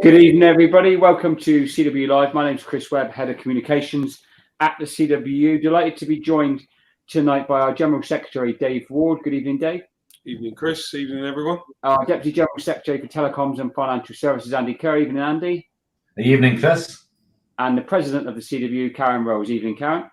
Good evening, everybody. Welcome to CW Live. My name is Chris Webb, Head of Communications at the CW. Delighted to be joined tonight by our General Secretary, Dave Ward. Good evening, Dave. Evening, Chris. Evening, everyone. Our Deputy General Secretary for Telecoms and Financial Services, Andy Kerr. Evening, Andy. Evening, Chris. And the President of the CW, Karen Rose. Evening, Karen.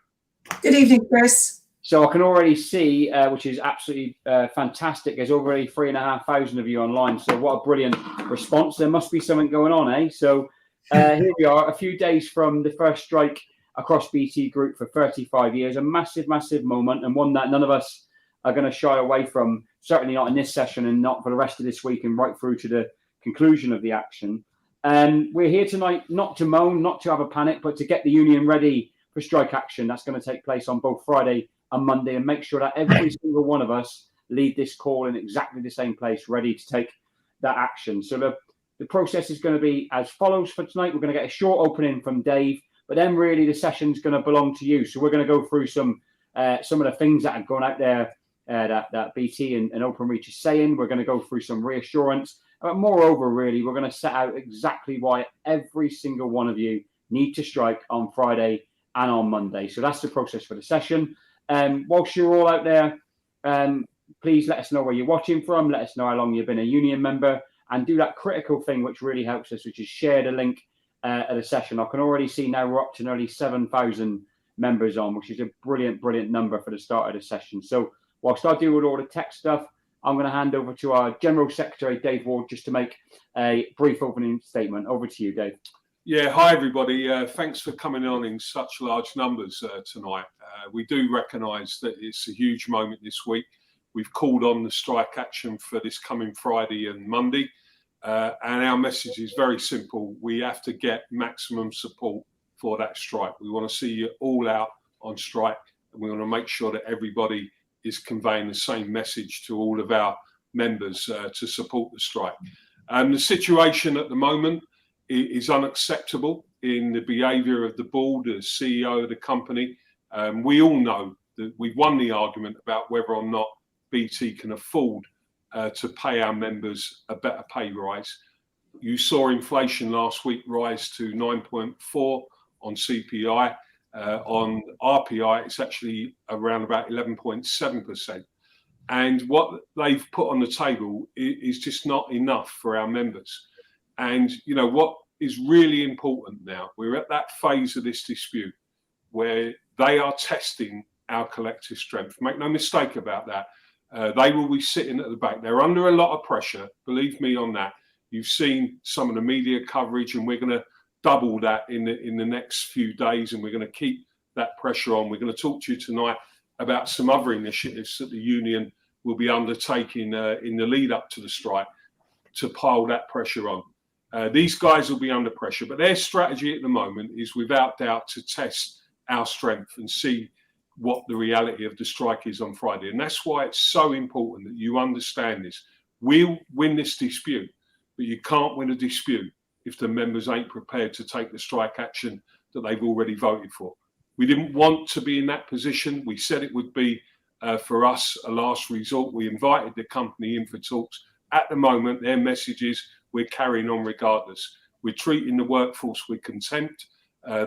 Good evening, Chris. So I can already see, which is absolutely fantastic, there's already 3,500 of you online. So what a brilliant response. There must be something going on, eh? So here we are, a few days from the first strike across BT Group for 35 years, a massive, massive moment, and one that none of us are going to shy away from, certainly not in this session and not for the rest of this week and right through to the conclusion of the action. And we're here tonight not to moan, not to have a panic, but to get the union ready for strike action. That's going to take place on both Friday and Monday, and make sure that every single one of us lead this call in exactly the same place, ready to take that action. So the process is going to be as follows for tonight. We're going to get a short opening from Dave, but then really the session's going to belong to you. So we're going to go through some of the things that have gone out there that BT and Openreach is saying. We're going to go through some reassurance, but moreover, really, we're going to set out exactly why every single one of you need to strike on Friday and on Monday. So that's the process for the session. Whilst you're all out there, please let us know where you're watching from. Let us know how long you've been a union member, and do that critical thing which really helps us, which is share the link at the session. I can already see now we're up to nearly 7,000 members on, which is a brilliant, brilliant number for the start of the session. So whilst I deal with all the tech stuff, I'm going to hand over to our General Secretary, Dave Ward, just to make a brief opening statement. Over to you, Dave. Yeah, hi everybody. Thanks for coming on in such large numbers tonight. We do recognise that it's a huge moment this week. We've called on the strike action for this coming Friday and Monday, and our message is very simple. We have to get maximum support for that strike. We want to see you all out on strike, and we want to make sure that everybody is conveying the same message to all of our members to support the strike. The situation at the moment is unacceptable in the behaviour of the board, the CEO of the company. We all know that we've won the argument about whether or not BT can afford to pay our members a better pay rise. You saw inflation last week rise to 9.4 on CPI. On RPI, it's actually around about 11.7%. And what they've put on the table is just not enough for our members. And, you know, what is really important now, we're at that phase of this dispute where they are testing our collective strength. Make no mistake about that. They will be sitting at the back. They're under a lot of pressure, believe me on that. You've seen some of the media coverage, and we're going to double that in the next few days, and we're going to keep that pressure on. We're going to talk to you tonight about some other initiatives that the union will be undertaking in the lead up to the strike to pile that pressure on. These guys will be under pressure, but their strategy at the moment is without doubt to test our strength and see what the reality of the strike is on Friday. And that's why it's so important that you understand this. We'll win this dispute, but you can't win a dispute if the members ain't prepared to take the strike action that they've already voted for. We didn't want to be in that position. We said it would be, for us, a last resort. We invited the company in for talks. At the moment, their message is we're carrying on regardless. We're treating the workforce with contempt.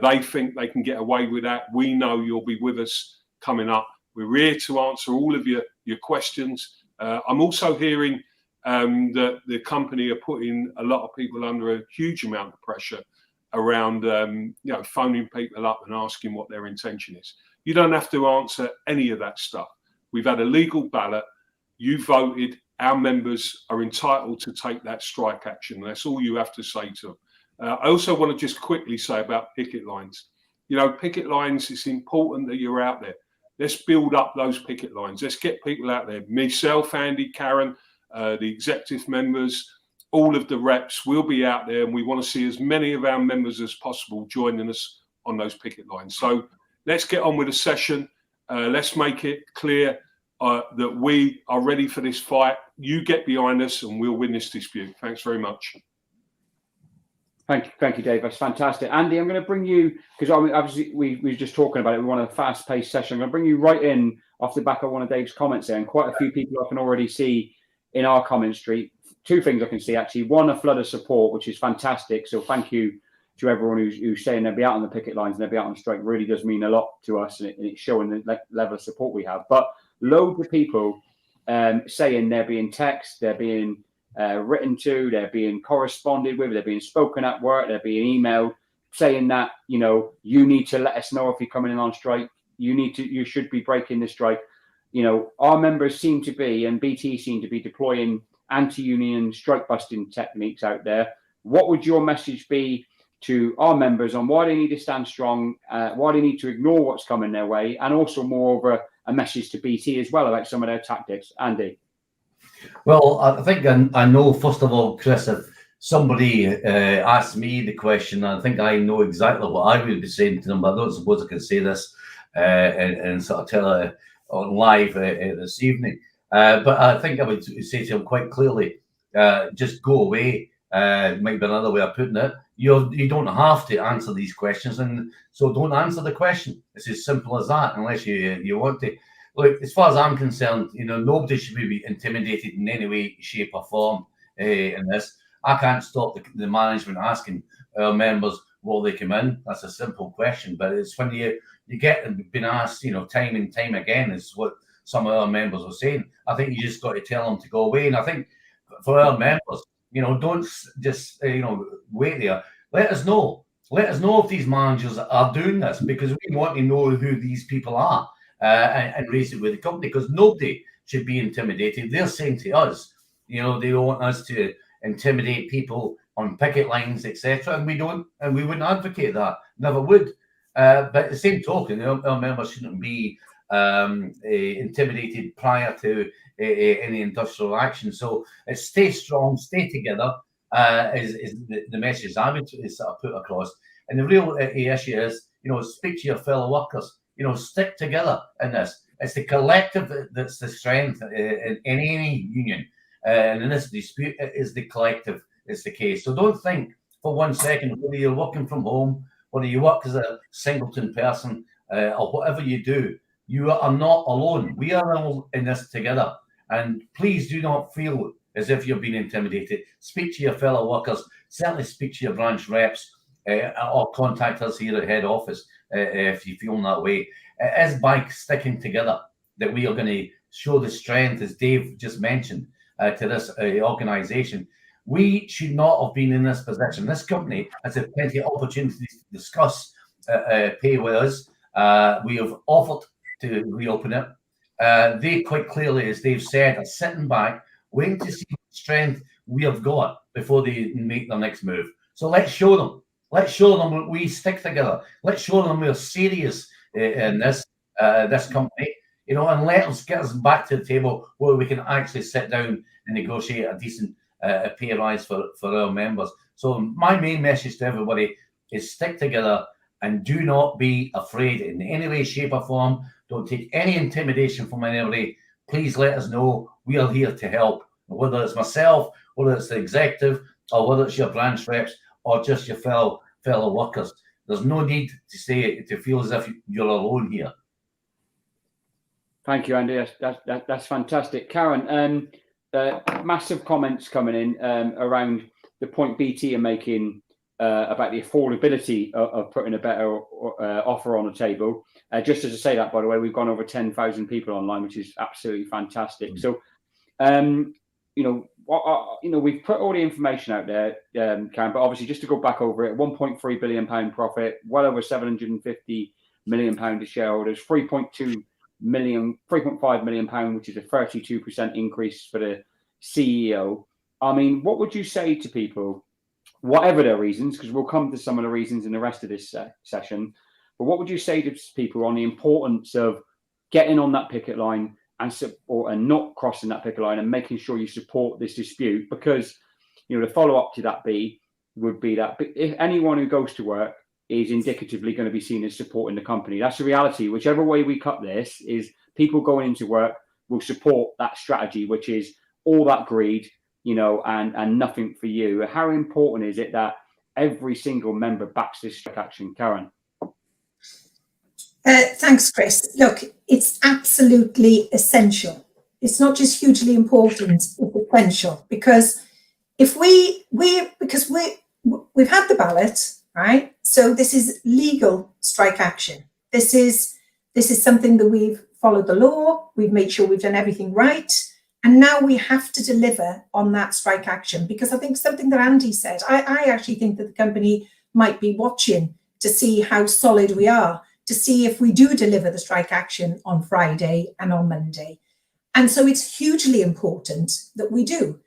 They think they can get away with that. We know you'll be with us coming up. We're here to answer all of your questions. I'm also hearing that the company are putting a lot of people under a huge amount of pressure around phoning people up and asking what their intention is. You don't have to answer any of that stuff. We've had a legal ballot. You voted. Our members are entitled to take that strike action. That's all you have to say to them. I also want to just quickly say about picket lines. You know, picket lines, it's important that you're out there. Let's build up those picket lines. Let's get people out there. Myself, Andy, Karen, the executive members, all of the reps will be out there, and we want to see as many of our members as possible joining us on those picket lines. So let's get on with the session. Let's make it clear that we are ready for this fight. You get behind us and we'll win this dispute. Thanks very much. Thank you, Dave. That's fantastic. Andy, I'm going to bring you, because obviously we were just talking about it. We want a fast-paced session. I'm going to bring you right in off the back of one of Dave's comments there, and quite a few people I can already see in our comment street two things I can see actually. One, a flood of support, which is fantastic. So thank you to everyone who's saying they'll be out on the picket lines and they'll be out on strike. Really does mean a lot to us, and it's showing the level of support we have. But loads of people saying they're being texted, they're being written to, they're being corresponded with, they're being spoken at work, they're being emailed, saying that, you know, you need to let us know if you're coming in on strike. You should be breaking the strike. You know, our members seem to be, and BT seem to be deploying anti-union strike busting techniques out there. What would your message be to our members on why they need to stand strong, why they need to ignore what's coming their way, and also more of a message to BT as well about some of their tactics? Andy? Well, I think I know, first of all, Chris, if somebody asked me the question, I think I know exactly what I would be saying to them, but I don't suppose I can say this and sort of tell it on live this evening. But I think I would say to them quite clearly, just go away. Might be another way of putting it. You don't have to answer these questions, and so don't answer the question. It's as simple as that, unless you want to. Look, as far as I'm concerned, you know, nobody should be intimidated in any way, shape, or form in this. I can't stop the management asking our members will they come in. That's a simple question, but it's when you get been asked, you know, time and time again, is what some of our members are saying. I think you just got to tell them to go away. And I think for our members, you know, don't just you know, wait there. Let us know. Let us know if these managers are doing this, because we want to know who these people are. And raise it with the company, because nobody should be intimidated. They're saying to us, you know, they want us to intimidate people on picket lines, etc., and we don't, and we wouldn't advocate that. Never would. But at the same token, our members shouldn't be intimidated prior to any industrial action. So stay strong, stay together. Is the message I would sort of put across. And the real issue is, you know, speak to your fellow workers. You know, stick together in this. It's the collective that's the strength in any union. And in this dispute, it is the collective is the case. So don't think for 1 second, whether you're working from home, whether you work as a singleton person, or whatever you do, you are not alone. We are all in this together. And please do not feel as if you're being intimidated. Speak to your fellow workers. Certainly speak to your branch reps or contact us here at head office. If you feel that way, it is by sticking together that we are going to show the strength, as Dave just mentioned, to this organisation. We should not have been in this position. This company has had plenty of opportunities to discuss pay with us. We have offered to reopen it. They quite clearly, as Dave said, are sitting back, waiting to see the strength we have got before they make their next move. So let's show them. Let's show them that we stick together. Let's show them we're serious in this company, you know, and let us get us back to the table where we can actually sit down and negotiate a decent pay rise for our members. So my main message to everybody is stick together and do not be afraid in any way, shape, or form. Don't take any intimidation from anybody. Please let us know. We are here to help, whether it's myself, whether it's the executive, or whether it's your branch reps, or just your fellow workers. There's no need to feel as if you're alone here. Thank you, Andy. That's fantastic. Karen, massive comments coming in around the point BT are making about the affordability of putting a better offer on the table. Just as I say that, by the way, we've gone over 10,000 people online, which is absolutely fantastic. So, we've put all the information out there, Karen, but obviously just to go back over it, £1.3 billion profit, well over £750 million to shareholders, £3.5 million, which is a 32% increase for the CEO. I mean, what would you say to people, whatever their reasons, because we'll come to some of the reasons in the rest of this session, but what would you say to people on the importance of getting on that picket line and not crossing that picket line and making sure you support this dispute? Because, you know, the follow-up to that would be that if anyone who goes to work is indicatively going to be seen as supporting the company. That's the reality. Whichever way we cut this, is people going into work will support that strategy, which is all that greed, you know, and nothing for you. How important is it that every single member backs this strike action? Karen? Thanks, Chris. Look, it's absolutely essential. It's not just hugely important, it's essential, because because we've had the ballot, right? So this is legal strike action. This is something that we've followed the law. We've made sure we've done everything right. And now we have to deliver on that strike action, because I think something that Andy said, I actually think that the company might be watching to see how solid we are, to see if we do deliver the strike action on Friday and on Monday. And so it's hugely important that we do,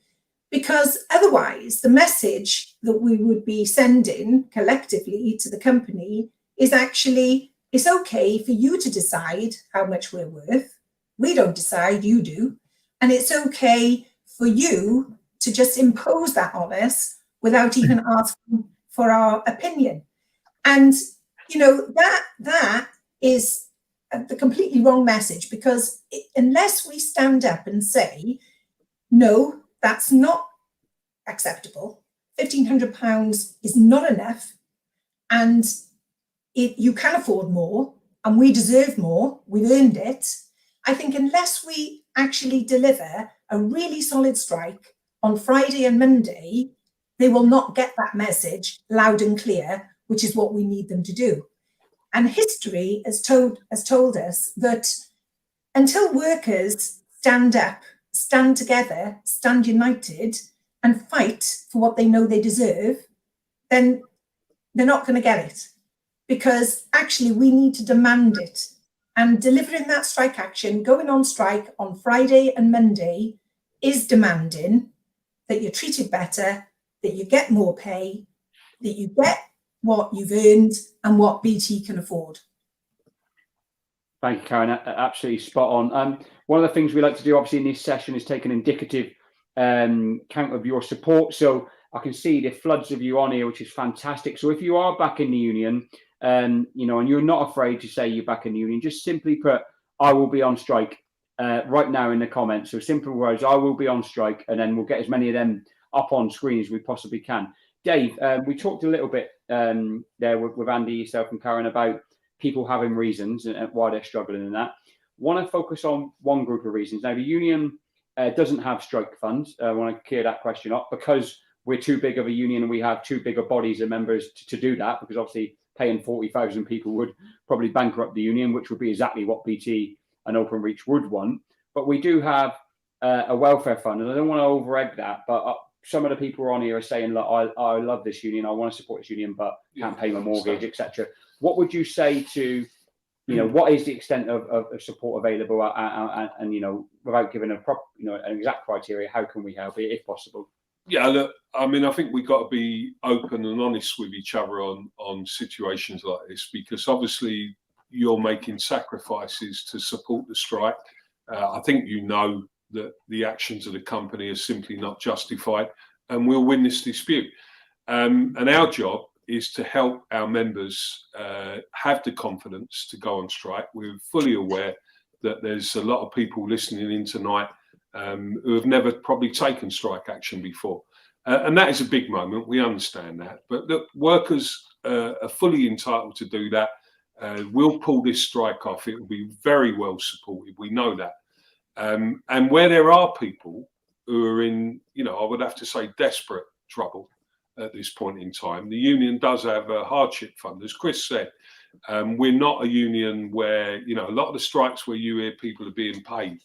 because otherwise the message that we would be sending collectively to the company is actually, it's okay for you to decide how much we're worth. We don't decide, you do. And it's okay for you to just impose that on us without even asking for our opinion. And, you know, that is the completely wrong message, because unless we stand up and say, no, that's not acceptable, £1,500 is not enough, and you can afford more, and we deserve more, we've earned it. I think unless we actually deliver a really solid strike on Friday and Monday, they will not get that message loud and clear, which is what we need them to do. And history has told us that until workers stand up, stand together, stand united, and fight for what they know they deserve, then they're not going to get it. Because actually we need to demand it. And delivering that strike action, going on strike on Friday and Monday, is demanding that you're treated better, that you get more pay, that you get what you've earned and what BT can afford. Thank you, Karen. Absolutely spot on. One of the things we like to do, obviously, in this session is take an indicative count of your support. So I can see the floods of you on here, which is fantastic. So if you are back in the union, you know, and you're not afraid to say you're back in the union, just simply put, I will be on strike right now in the comments. So simple words, I will be on strike, and then we'll get as many of them up on screen as we possibly can. Dave, we talked a little bit there with Andy, yourself and Karen about people having reasons and why they're struggling in that. Want to focus on one group of reasons. Now, the union doesn't have strike funds. I want to clear that question up, because we're too big of a union and we have too big of bodies of members to do that, because obviously paying 40,000 people would probably bankrupt the union, which would be exactly what BT and Openreach would want. But we do have a welfare fund, and I don't want to over-egg that, but some of the people on here are saying, look, I love this union, I want to support this union, but can't pay my mortgage, etc. What would you say to, you know, what is the extent of support available, and you know, without giving an exact criteria, how can we help if possible? Yeah, look, I mean, I think we've got to be open and honest with each other on situations like this, because obviously you're making sacrifices to support the strike. I think you know that the actions of the company are simply not justified, and we'll win this dispute. And our job is to help our members have the confidence to go on strike. We're fully aware that there's a lot of people listening in tonight who have never probably taken strike action before. And that is a big moment. We understand that. But look, workers are fully entitled to do that. We'll pull this strike off. It will be very well supported. We know that. And where there are people who are in, you know, I would have to say desperate trouble at this point in time, the union does have a hardship fund. As Chris said, we're not a union where, you know, a lot of the strikes where you hear people are being paid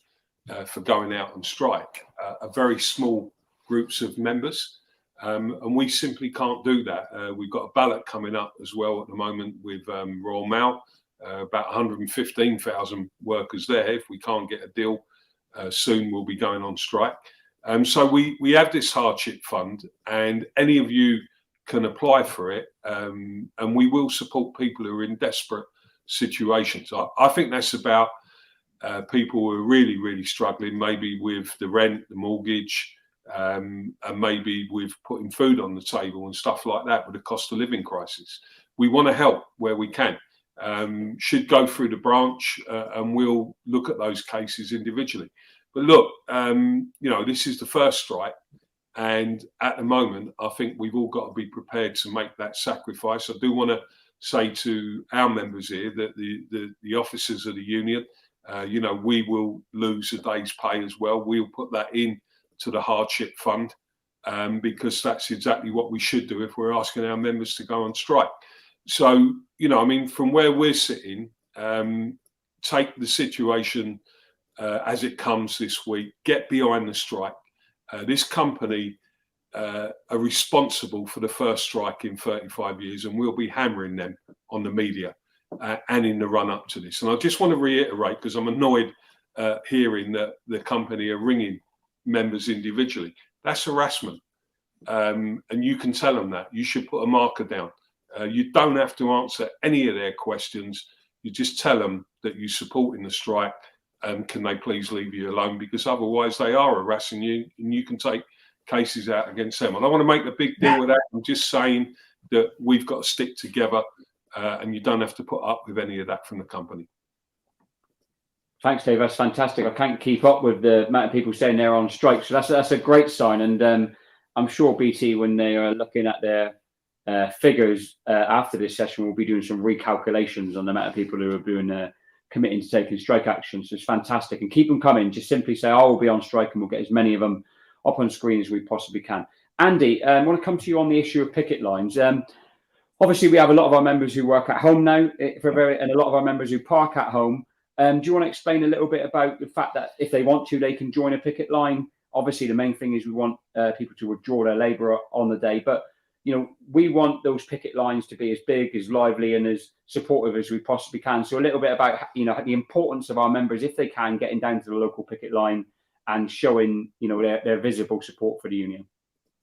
for going out on strike are very small groups of members. And we simply can't do that. We've got a ballot coming up as well at the moment with Royal Mail, about 115,000 workers there. If we can't get a deal soon, we'll be going on strike. So we have this hardship fund, and any of you can apply for it, and we will support people who are in desperate situations. I think that's about people who are really, really struggling, maybe with the rent, the mortgage, and maybe with putting food on the table and stuff like that with the cost of living crisis. We want to help where we can. Should go through the branch, and we'll look at those cases individually. But look, you know, this is the first strike, and at the moment, I think we've all got to be prepared to make that sacrifice. I do want to say to our members here that the officers of the union, you know, we will lose a day's pay as well. We'll put that in to the hardship fund, because that's exactly what we should do if we're asking our members to go on strike. So, you know, I mean, from where we're sitting, take the situation as it comes this week, get behind the strike. This company are responsible for the first strike in 35 years, and we'll be hammering them on the media and in the run up to this. And I just want to reiterate, because I'm annoyed hearing that the company are ringing members individually. That's harassment. And you can tell them that. You should put a marker down. You don't have to answer any of their questions. You just tell them that you're supporting the strike, and can they please leave you alone, because otherwise they are harassing you and you can take cases out against them. I don't want to make a big deal with that. I'm just saying that we've got to stick together, and you don't have to put up with any of that from the company. Thanks, Dave. That's fantastic. I can't keep up with the amount of people saying they're on strike, so that's a great sign. And I'm sure BT, when they are looking at their figures after this session, will be doing some recalculations on the amount of people who are doing committing to taking strike action. So it's fantastic, and keep them coming. Just simply say, "I will be on strike," and we'll get as many of them up on screen as we possibly can. Andy, I want to come to you on the issue of picket lines. Obviously, we have a lot of our members who work at home now, and a lot of our members who park at home. Do you want to explain a little bit about the fact that if they want to, they can join a picket line? Obviously, the main thing is we want people to withdraw their labour on the day, but you know, we want those picket lines to be as big, as lively, and as supportive as we possibly can. So a little bit about, you know, the importance of our members, if they can, getting down to the local picket line and showing, you know, their visible support for the union.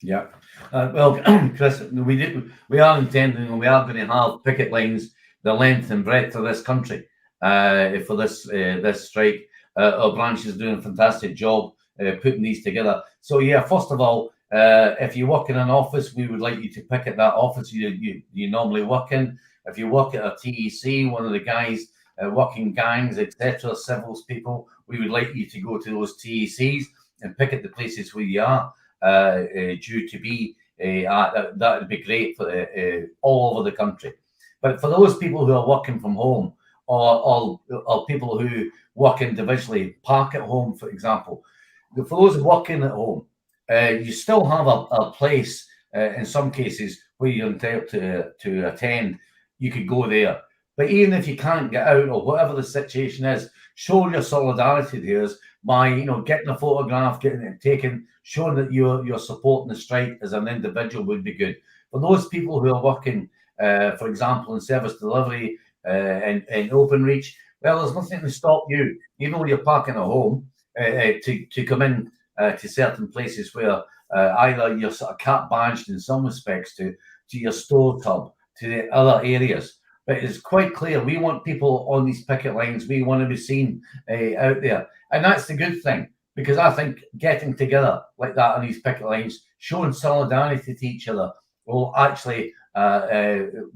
Yeah. Well, Chris, we are intending, and we are going to have picket lines the length and breadth of this country for this strike. Our branch is doing a fantastic job putting these together. So yeah, first of all, if you work in an office, we would like you to picket that office you normally work in. If you work at a TEC, one of the guys working gangs, etc., civils people, we would like you to go to those TECs and picket the places where you are due to be. That would be great for all over the country. But for those people who are working from home, or people who work individually, park at home, for example, for those working at home, you still have a place in some cases where you're entitled to attend. You could go there, but even if you can't get out or whatever the situation is, show your solidarity to us by, you know, getting a photograph, getting it taken, showing that you're supporting the strike as an individual would be good. For those people who are working, for example, in service delivery and Openreach, well, there's nothing to stop you, even though you're parking at home, to come in to certain places where either you're sort of cat badged in some respects to your store tub, to the other areas. But it's quite clear we want people on these picket lines. We want to be seen out there. And that's the good thing, because I think getting together like that on these picket lines, showing solidarity to each other, will actually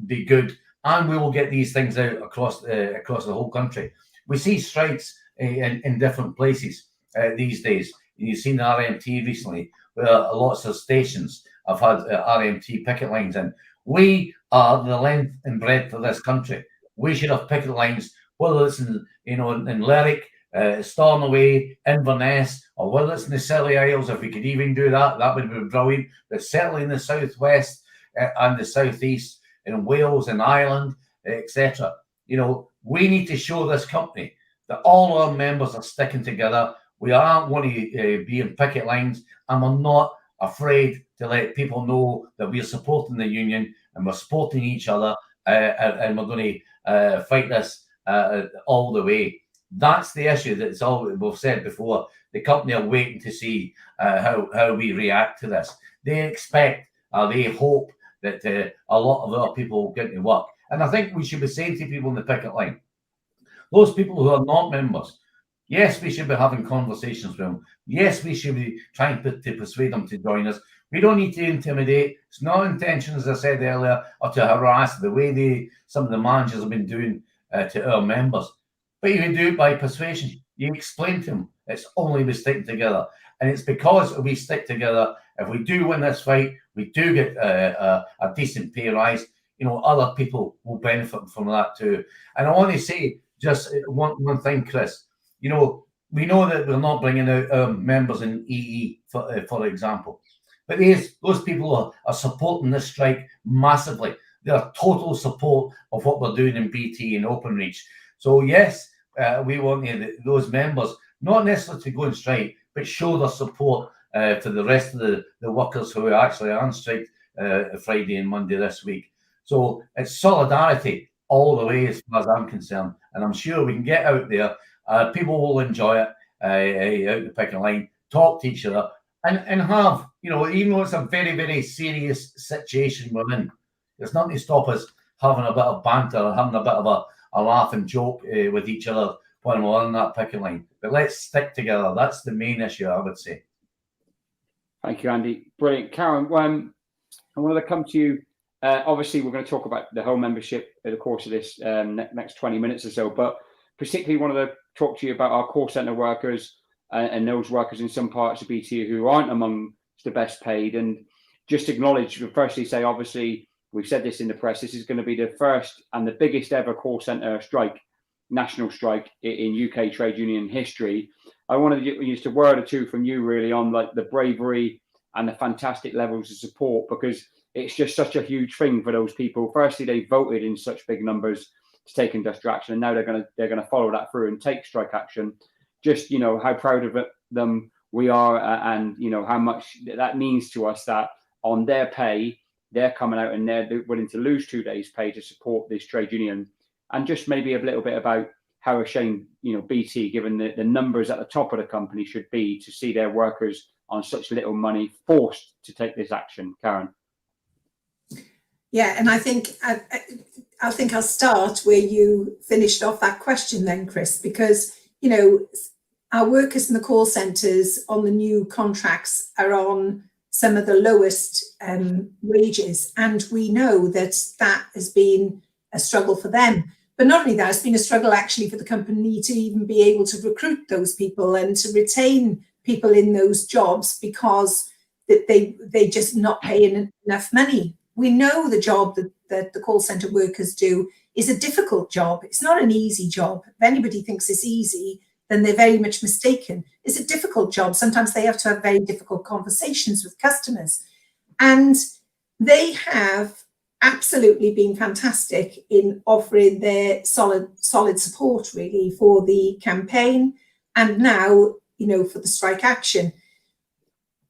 be good. And we will get these things out across the whole country. We see strikes in different places these days. You've seen the RMT recently, where lots of stations have had RMT picket lines in. We are the length and breadth of this country. We should have picket lines, whether it's in Lerwick, Stornoway, Inverness, or whether it's in the Scilly Isles. If we could even do that, that would be brilliant. But certainly in the southwest and the southeast, in Wales and Ireland, etc. You know, we need to show this company that all our members are sticking together. We aren't going to be in picket lines, and we're not afraid to let people know that we're supporting the union and we're supporting each other, and we're going to fight this all the way. That's the issue. That's all we've said before. The company are waiting to see how we react to this. They expect, they hope that a lot of our people will get to work. And I think we should be saying to people in the picket line, those people who are not members, yes, we should be having conversations with them. Yes, we should be trying to persuade them to join us. We don't need to intimidate. It's not intention, as I said earlier, or to harass the way some of the managers have been doing to our members. But you can do it by persuasion. You explain to them it's only we stick together. And it's because we stick together, if we do win this fight, we do get a decent pay rise, you know, other people will benefit from that too. And I want to say just one thing, Chris. You know, we know that we're not bringing out members in EE, for example. But those people are supporting this strike massively. They're total support of what we're doing in BT and Openreach. So yes, we want those members not necessarily to go and strike, but show their support to the rest of the workers who actually are on strike Friday and Monday this week. So it's solidarity all the way as far as I'm concerned. And I'm sure we can get out there. People will enjoy it out the picking line, talk to each other, and have, even though it's a very, very serious situation we're in, there's nothing to stop us having a bit of banter or having a bit of a laugh and joke with each other when we're on that picking line. But let's stick together. That's the main issue, I would say. Thank you, Andy. Brilliant. Karen, I wanted to come to you. Obviously, we're going to talk about the home membership in the course of this next 20 minutes or so, but particularly wanted to talk to you about our call centre workers and those workers in some parts of BT who aren't among the best paid. And just acknowledge, firstly say, obviously, we've said this in the press, this is going to be the first and the biggest ever call centre strike, national strike in UK trade union history. I wanted to use a word or two from you really on like the bravery and the fantastic levels of support, because it's just such a huge thing for those people. Firstly, they voted in such big numbers to take industrial action, and now they're going to follow that through and take strike action. Just how proud of them we are, and how much that means to us that on their pay they're coming out and they're willing to lose 2 days' pay to support this trade union. And just maybe a little bit about how ashamed BT, given the numbers at the top of the company, should be to see their workers on such little money forced to take this action. Karen. Yeah, and I think I'll start where you finished off that question then, Chris, because our workers in the call centres on the new contracts are on some of the lowest wages, and we know that has been a struggle for them. But not only that, it's been a struggle actually for the company to even be able to recruit those people and to retain people in those jobs, because they just not paying enough money. We know the job that the call centre workers do is a difficult job. It's not an easy job. If anybody thinks it's easy, then they're very much mistaken. It's a difficult job. Sometimes they have to have very difficult conversations with customers. And they have absolutely been fantastic in offering their solid support really for the campaign and now, for the strike action.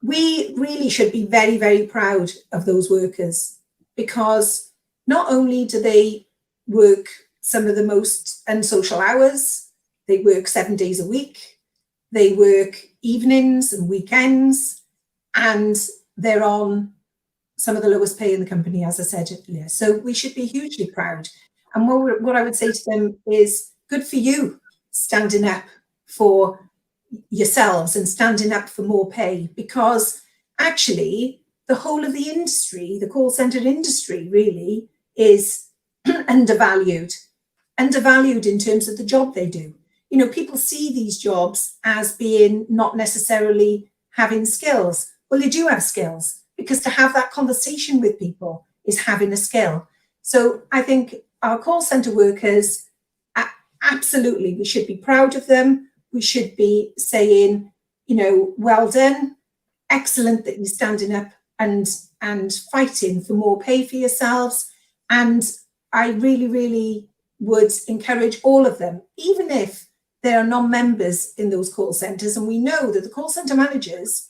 We really should be very, very proud of those workers, because not only do they work some of the most unsocial hours, they work 7 days a week, they work evenings and weekends, and they're on some of the lowest pay in the company, as I said earlier. So we should be hugely proud. And what I would say to them is, good for you standing up for yourselves and standing up for more pay, because actually the whole of the industry, the call centre industry really is undervalued in terms of the job they do. People see these jobs as being not necessarily having skills. Well, they do have skills, because to have that conversation with people is having a skill. So I think our call centre workers, absolutely, we should be proud of them. We should be saying, well done, excellent that you're standing up and fighting for more pay for yourselves. And I really, really would encourage all of them, even if there are non-members in those call centres. And we know that the call centre managers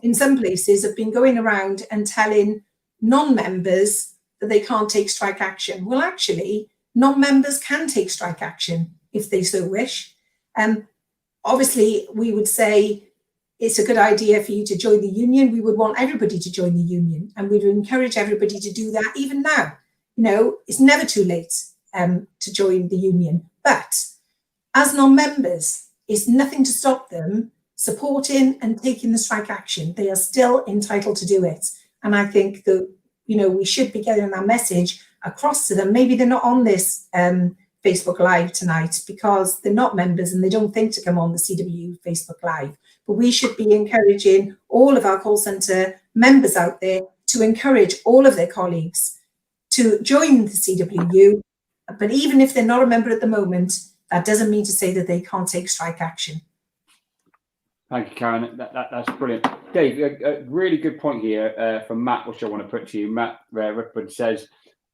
in some places have been going around and telling non-members that they can't take strike action. Well, actually, non-members can take strike action if they so wish. Obviously, we would say it's a good idea for you to join the union. We would want everybody to join the union, and we would encourage everybody to do that even now. It's never too late to join the union. But as non-members, it's nothing to stop them supporting and taking the strike action. They are still entitled to do it. And I think that, we should be getting that message across to them. Maybe they're not on this Facebook Live tonight because they're not members and they don't think to come on the CW Facebook Live. But we should be encouraging all of our call centre members out there to encourage all of their colleagues to join the CWU. But even if they're not a member at the moment, that doesn't mean to say that they can't take strike action. Thank you, Karen. That's brilliant. Dave, a really good point here from Matt, which I want to put to you. Matt Rickford says,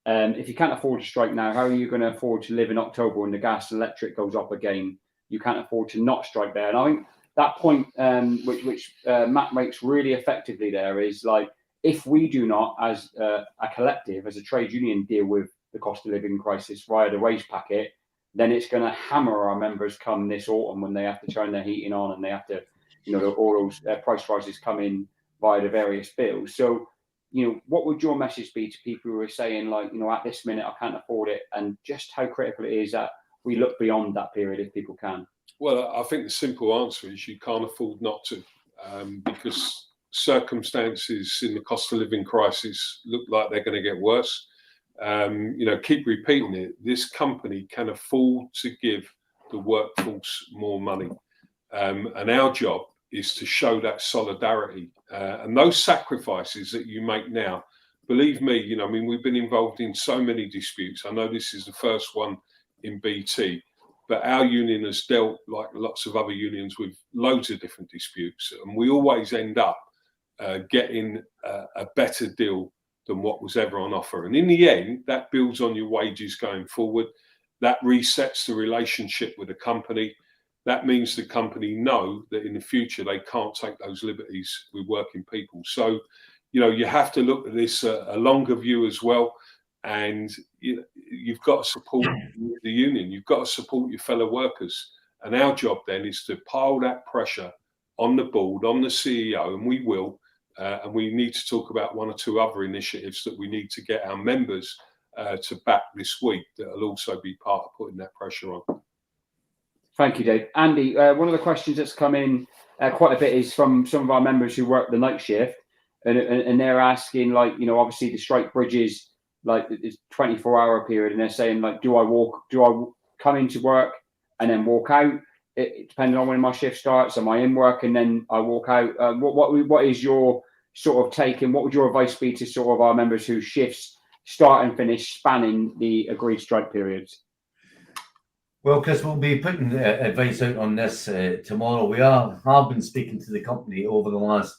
if you can't afford to strike now, how are you going to afford to live in October when the gas and electric goes up again? You can't afford to not strike there. And I think that point, which Matt makes really effectively there, is like, if we do not, as a collective, as a trade union, deal with the cost of living crisis via the wage packet, then it's going to hammer our members come this autumn when they have to turn their heating on and they have to, all those price rises come in via the various bills. So, what would your message be to people who are saying, like, at this minute, I can't afford it, and just how critical it is that we look beyond that period if people can? Well, I think the simple answer is you can't afford not to, because circumstances in the cost of living crisis look like they're going to get worse. Keep repeating it. This company can afford to give the workforce more money. And our job is to show that solidarity. And those sacrifices that you make now, believe me, we've been involved in so many disputes. I know this is the first one in BT, but our union has dealt, like lots of other unions, with loads of different disputes. And we always end up getting a better deal than what was ever on offer. And in the end, that builds on your wages going forward. That resets the relationship with the company. That means the company know that in the future, they can't take those liberties with working people. So, you have to look at this a longer view as well. And you've got to support the union. You've got to support your fellow workers. And our job then is to pile that pressure on the board, on the CEO, and we will. And we need to talk about one or two other initiatives that we need to get our members to back this week that will also be part of putting that pressure on. Thank you, Dave. Andy, one of the questions that's come in quite a bit is from some of our members who work the night shift, and they're asking, like, obviously the strike bridges, like, it's 24-hour period, and they're saying, like, do I come into work and then walk out? It depending on when my shift starts. Am I in work and then I walk out? What is your sort of take, and what would your advice be to sort of our members whose shifts start and finish spanning the agreed strike periods? Well, Chris, we'll be putting advice out on this tomorrow. We have been speaking to the company over the last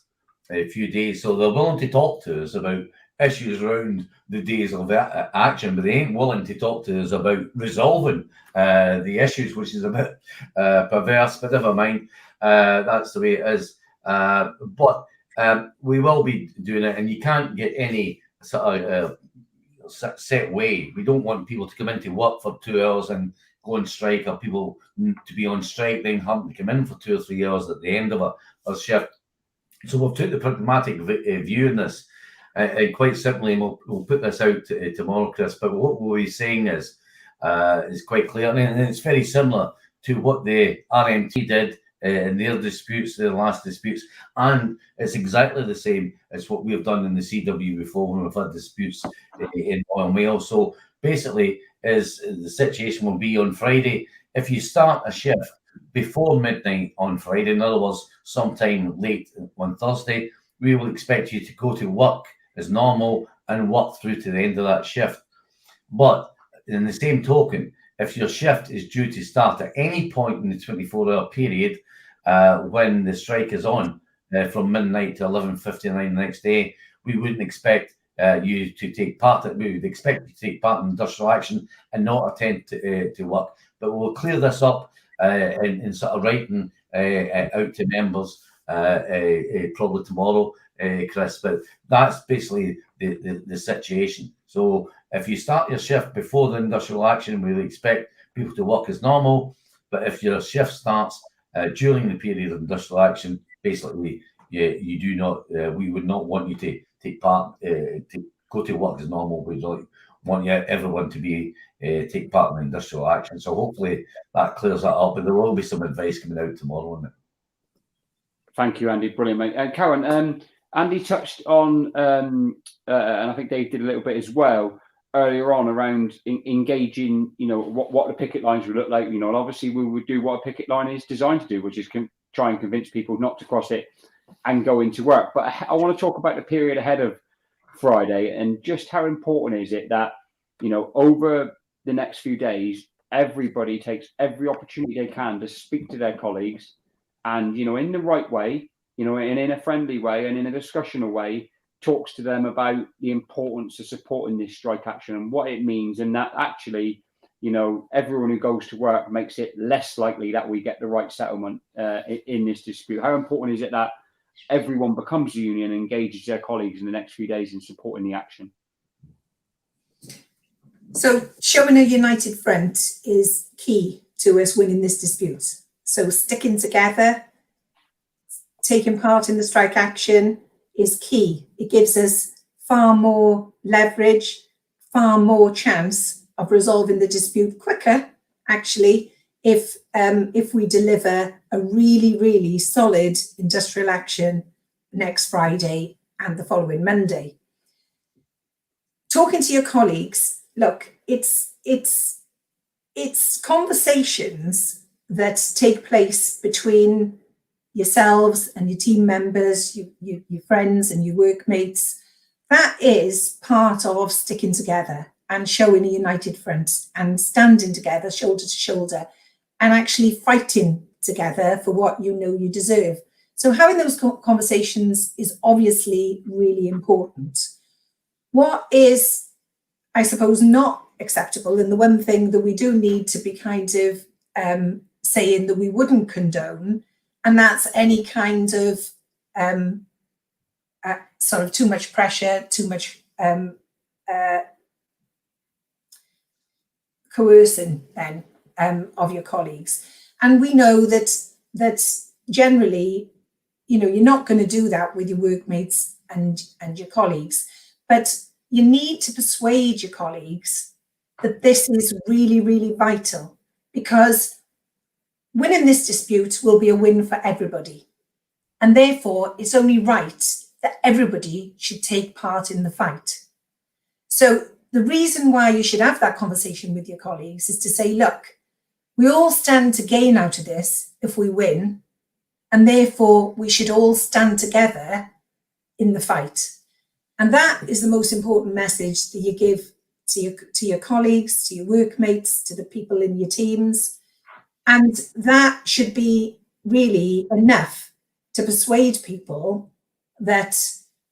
few days, so they're willing to talk to us about issues around the days of action, but they ain't willing to talk to us about resolving the issues, which is a bit perverse, but never mind. That's the way it is. But we will be doing it, and you can't get any sort of set way. We don't want people to come into work for 2 hours and go on strike, or people to be on strike then having to come in for 2 or 3 hours at the end of a shift. So we've took the pragmatic view in this, and quite simply, we'll put this out tomorrow, Chris. But what we'll be saying is quite clear, and it's very similar to what the RMT did in their disputes, their last disputes, and it's exactly the same as what we've done in the CW before when we've had disputes in Royal Mail. So basically, is the situation will be on Friday. If you start a shift before midnight on Friday, in other words, sometime late on Thursday, we will expect you to go to work as normal and work through to the end of that shift. But in the same token, if your shift is due to start at any point in the 24-hour period when the strike is on from midnight to 11:59 the next day, we wouldn't expect you to take part. We would expect you to take part in industrial action and not attend to work. But we'll clear this up in sort of writing out to members probably tomorrow, Chris. But that's basically the situation. So if you start your shift before the industrial action, we'll expect people to work as normal. But if your shift starts during the period of industrial action, basically you do not. We would not want you to take part, to go to work as normal. We don't want everyone to be take part in industrial action. So hopefully that clears that up. But there will be some advice coming out tomorrow on it. Thank you, Andy. Brilliant, mate. Karen, Andy touched on, and I think Dave did a little bit as well earlier on around engaging. What the picket lines would look like. And obviously we would do what a picket line is designed to do, which is try and convince people not to cross it and go into work. But I want to talk about the period ahead of Friday and just how important is it that, over the next few days, everybody takes every opportunity they can to speak to their colleagues and, you know, in the right way, you know, and in a friendly way and in a discussional way, talks to them about the importance of supporting this strike action and what it means, and that actually, you know, everyone who goes to work makes it less likely that we get the right settlement in this dispute. How important is it that everyone becomes a union and engages their colleagues in the next few days in supporting the action? So showing a united front is key to us winning this dispute. So sticking together, taking part in the strike action is key. It gives us far more leverage, far more chance of resolving the dispute quicker, actually, if we deliver a really, really solid industrial action next Friday and the following Monday. Talking to your colleagues, look, it's conversations that take place between yourselves and your team members, your friends and your workmates. That is part of sticking together and showing a united front and standing together shoulder to shoulder and actually fighting together for what you know you deserve. So having those conversations is obviously really important. What is, I suppose, not acceptable, and the one thing that we do need to be kind of saying that we wouldn't condone, and that's any kind of sort of too much pressure, too much coercing then of your colleagues. And we know that generally, you know, you're not going to do that with your workmates and your colleagues, but you need to persuade your colleagues that this is really, really vital, because winning this dispute will be a win for everybody. And therefore, it's only right that everybody should take part in the fight. So the reason why you should have that conversation with your colleagues is to say, look, we all stand to gain out of this if we win, and therefore we should all stand together in the fight. And that is the most important message that you give to your colleagues, to your workmates, to the people in your teams. And that should be really enough to persuade people that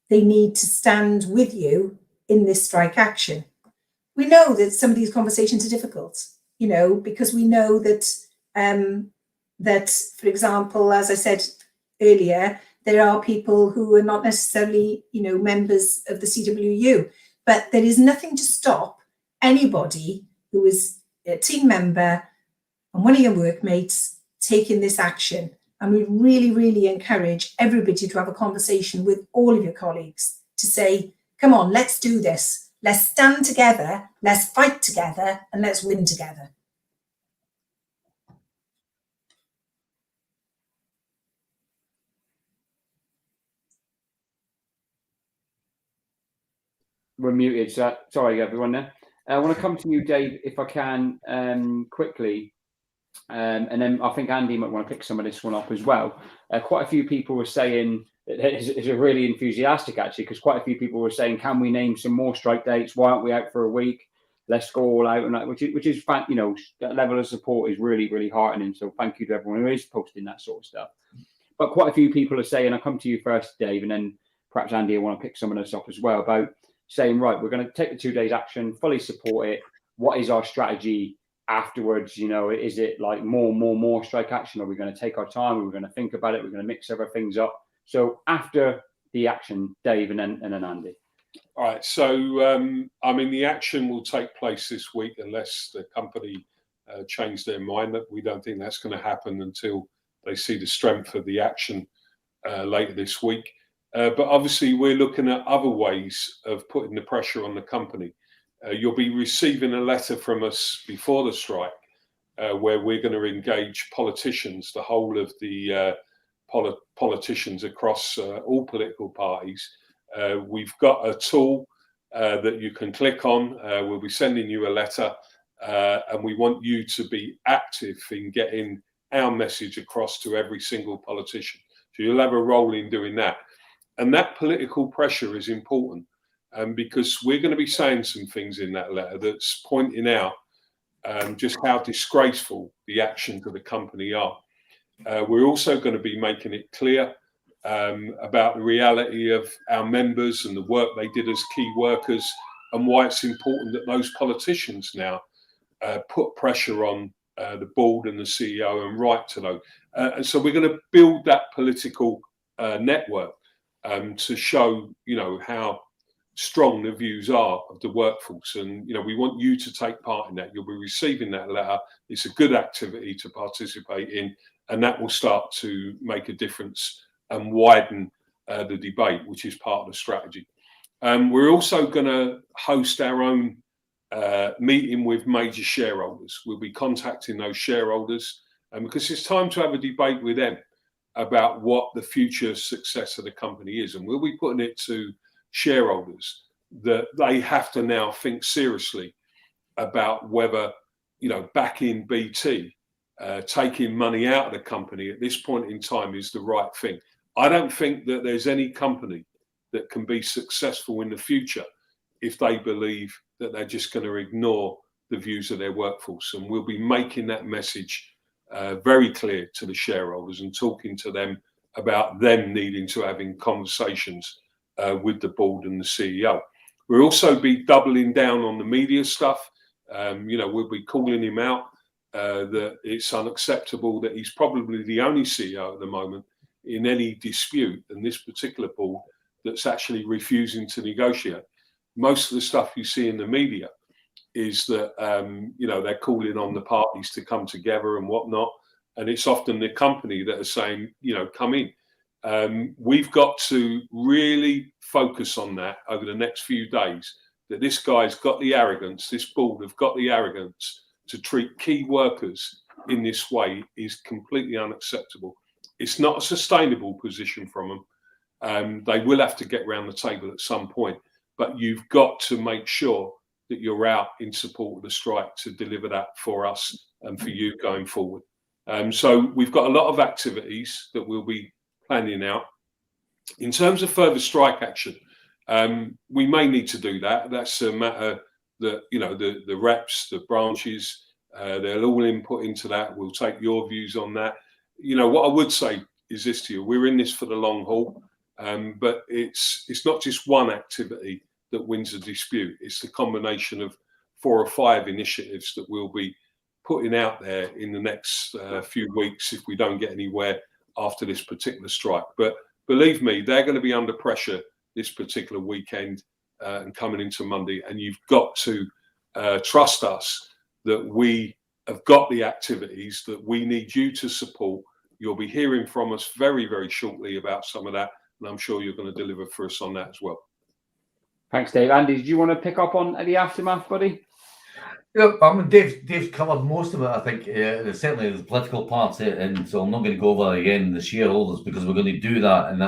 they need to stand with you in this strike action. We know that some of these conversations are difficult, you know, because we know that, for example, as I said earlier, there are people who are not necessarily, you know, members of the CWU, but there is nothing to stop anybody who is a team member and one of your workmates taking this action. And we really, really encourage everybody to have a conversation with all of your colleagues to say, come on, let's do this. Let's stand together, let's fight together, and let's win together. We're muted. So, sorry, everyone there. I want to come to you, Dave, if I can, quickly. And then I think Andy might want to pick some of this one up as well. Quite a few people were saying, it's a really enthusiastic actually, because quite a few people were saying, can we name some more strike dates? Why aren't we out for a week? Let's go all out. And that, which is, you know, that level of support is really, really heartening. So thank you to everyone who is posting that sort of stuff. But quite a few people are saying, I'll come to you first, Dave, and then perhaps Andy will want to pick some of this up as well, about saying, right, we're going to take the 2 days action, fully support it. What is our strategy afterwards? You know, is it like more strike action? Are we going to take our time? Are we going to think about it? We're going to mix other things up. So after the action, Dave, and then Andy. All right. So, I mean, the action will take place this week unless the company change their mind. That we don't think that's going to happen until they see the strength of the action later this week. But obviously, we're looking at other ways of putting the pressure on the company. You'll be receiving a letter from us before the strike, where we're going to engage politicians, the whole of the politicians across all political parties. We've got a tool that you can click on. We'll be sending you a letter, and we want you to be active in getting our message across to every single politician. So you'll have a role in doing that. And that political pressure is important, because we're going to be saying some things in that letter that's pointing out just how disgraceful the actions of the company are. We're also going to be making it clear about the reality of our members and the work they did as key workers, and why it's important that those politicians now put pressure on the board and the CEO and write to those. And so we're going to build that political network to show, how strong the views are of the workforce. And, we want you to take part in that. You'll be receiving that letter. It's a good activity to participate in, and that will start to make a difference and widen the debate, which is part of the strategy. We're also going to host our own meeting with major shareholders. We'll be contacting those shareholders because it's time to have a debate with them about what the future success of the company is. And we'll be putting it to shareholders that they have to now think seriously about whether, backing BT, taking money out of the company at this point in time is the right thing. I don't think that there's any company that can be successful in the future if they believe that they're just going to ignore the views of their workforce. And we'll be making that message very clear to the shareholders and talking to them about them needing to having conversations with the board and the CEO. We'll also be doubling down on the media stuff. We'll be calling him out that it's unacceptable that he's probably the only CEO at the moment in any dispute, and this particular board, that's actually refusing to negotiate. Most of the stuff you see in the media is that, they're calling on the parties to come together and whatnot. And it's often the company that are saying, come in. We've got to really focus on that over the next few days, that this guy's got the arrogance, this board have got the arrogance to treat key workers in this way is completely unacceptable. It's not a sustainable position from them. They will have to get around the table at some point, but you've got to make sure that you're out in support of the strike to deliver that for us and for you going forward. So we've got a lot of activities that we'll be planning out. In terms of further strike action, we may need to do that. That's a matter that, the reps, the branches, they'll all input into that. We'll take your views on that. What I would say is this to you: we're in this for the long haul, but it's not just one activity that wins a dispute. It's the combination of 4 or 5 initiatives that we'll be putting out there in the next few weeks if we don't get anywhere after this particular strike. But believe me, they're going to be under pressure this particular weekend and coming into Monday. And you've got to trust us that we have got the activities that we need you to support. You'll be hearing from us very, very shortly about some of that, and I'm sure you're going to deliver for us on that as well. Thanks, Dave. Andy, did you want to pick up on the aftermath, buddy? Yeah, Dave's covered most of it, I think. Certainly the political part, and so I'm not going to go over again the shareholders because we're going to do that, and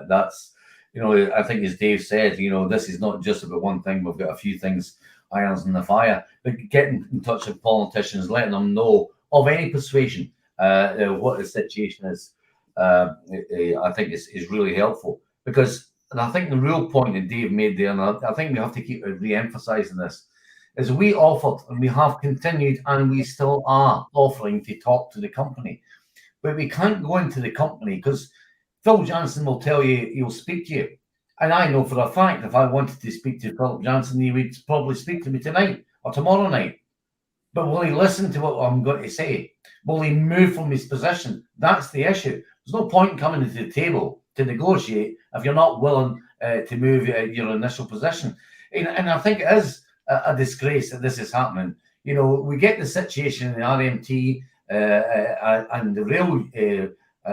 that's I think as Dave said, this is not just about one thing. We've got a few things, irons in the fire, but getting in touch with politicians, letting them know of any persuasion what the situation is, I think is really helpful. Because, and I think the real point that Dave made there, and I think we have to keep re-emphasising this, is we offered, and we have continued, and we still are offering to talk to the company. But we can't go into the company because Phil Johnson will tell you he'll speak to you. And I know for a fact if I wanted to speak to Phil Johnson, he would probably speak to me tonight or tomorrow night. But will he listen to what I'm going to say? Will he move from his position? That's the issue. There's no point in coming to the table to negotiate if you're not willing to move your initial position. And I think it is a disgrace that this is happening. We get the situation in the RMT and the rail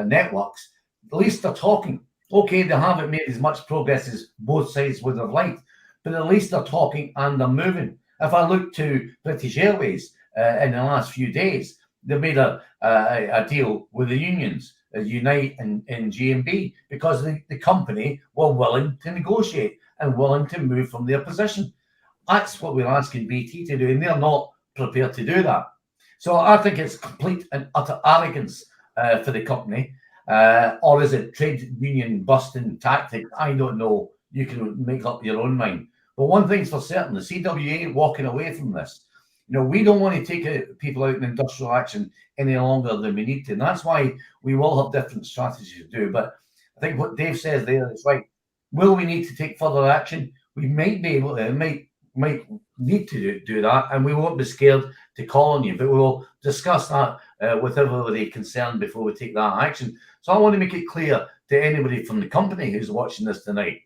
networks. At least they're talking. Okay, they haven't made as much progress as both sides would have liked, but at least they're talking and they're moving. If I look to British Airways in the last few days, they made a deal with the unions, Unite and GMB, because the company were willing to negotiate and willing to move from their position. That's what we're asking BT to do, and they're not prepared to do that. So I think it's complete and utter arrogance for the company. Or is it trade union busting tactic? I don't know. You can make up your own mind. But one thing's for certain, the CWA walking away from this. You know, we don't want to take people out in industrial action any longer than we need to. And that's why we will have different strategies to do. But I think what Dave says there is right. Will we need to take further action? We might be able to, might need to do that, and we won't be scared to call on you, but we will discuss that with everybody concerned before we take that action. So I want to make it clear to anybody from the company who's watching this tonight.